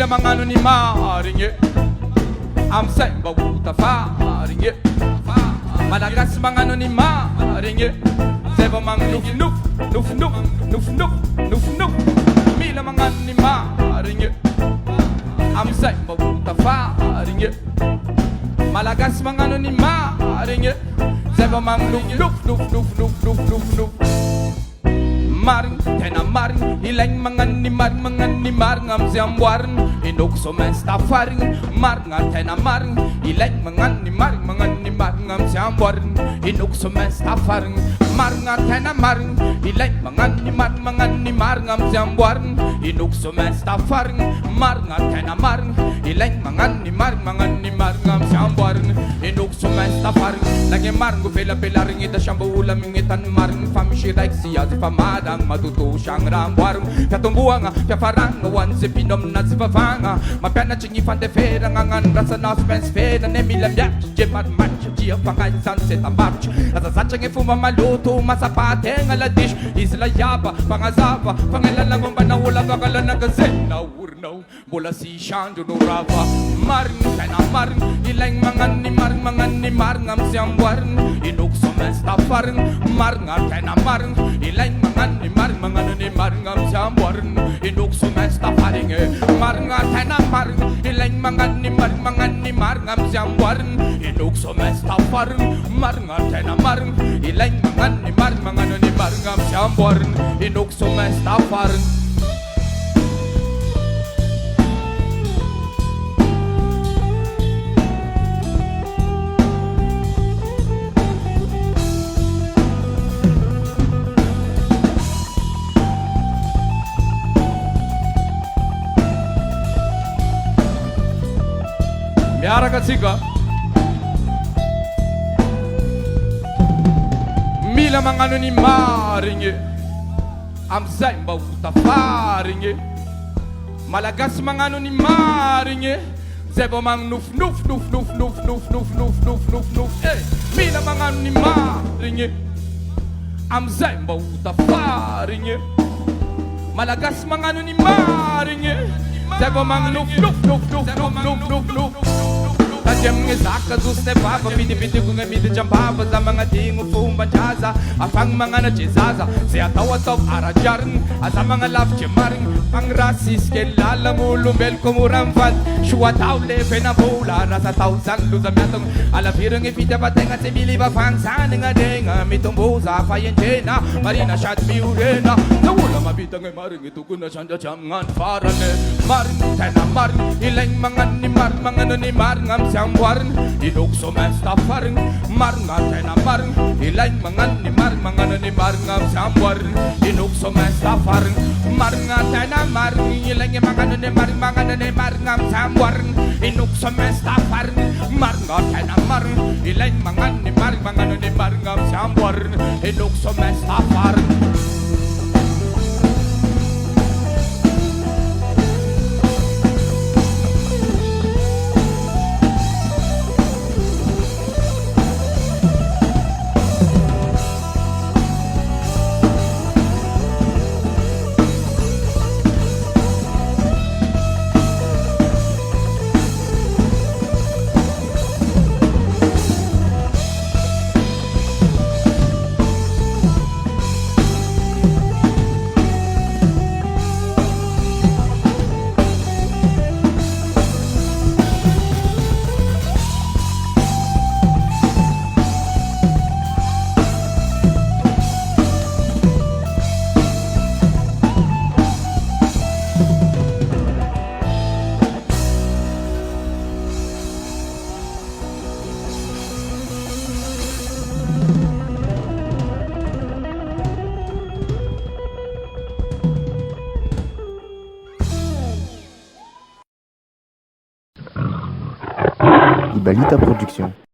Mga ano ni Marigne, ang semba wuta Marigne, malagas mga ano ni Marigne, seba mang nuf nuf nuf nuf nuf nuf nuf nuf. Mila mga ano ni Marigne, ang semba wuta Marigne, malagas mga ano ni Marigne, seba mang nuf nuf nuf nuf nuf nuf nuf nuf. Maring, tena maring, ilang mga ni mar ngam siam warin, inok so men stafaring, mar nga tena maring, ilang mga ni mar ngam siam warin, inok so men stafaring, mar nga tena maring, ilang mga ni mar ngam siam warin, inok so men stafaring, mar nga tena maring, ilang mga ni mar ngam siam warin, inok so men stafaring, lagi maring go pela ring ita siyang ulam ingitan maring famishi like siya pamada matuto siyang ramwarm katumbuang kafarang wan si pinom na si pavanga mapena chingi fandefera ngangan rasa na spens fera ne milam ya jemat match dia pangai sunset amarch asa sachang fuma maluto masapate ngaladish isla yaba pangazava pangalala mo banawala bakala nagazen na urnaw bola si shando no rava maring kana maring ilang mga ni mar ngam siyang warn inuk so men stafaring mar nga kana maring ilang mga ni mar ngam siyang warn inuk so men stafaring mar nga kana maring ilang mga ni mar ngam siyang warn inuk so men stafaring mar nga kana maring ilang mga ni mar ngam siyang warn inuk so men stafaring. Miara kasika mila mga ano ni Marigne amzay mbawuta faringe malagas mga ano ni Marigne zebo mang nuf nuf nuf nuf nuf nuf nuf nuf nuf nuf nuf mila mga ano ni Marigne amzay mbawuta faringe malagas mga ano ni Marigne zebo mang nuf nuf nuf nuf nuf nuf nuf nuf. Tajam ng isaka zuste papa piti-piti ko nga midi jampapa sa mga tingo fumba jaza afang mga nachizaza siya tawataw arajarn asa mga laf chimaring pang rasis kelala mo lumbel kumurang fat shua tau lefe na bola nasa tausan luzamyatong alapirang ipita patenga sibili ba fang sana nga denga mitong boza fayen jena marina shot miurena nawala mabitang ay maring ito ko na sanda jam ngan farane maring tena maring ilang mga ni mar ngam siyang warn inuk so men stafaring mar nga tena maring ilang mga ni mar ngam siyang warn inuk so men stafaring mar nga tena maring ilang mga ni mar ngam siyang warn inuk so men stafaring mar nga tena maring ilang mga ni mar ngam siyang warn inuk so men stafaring. Ibalita Production.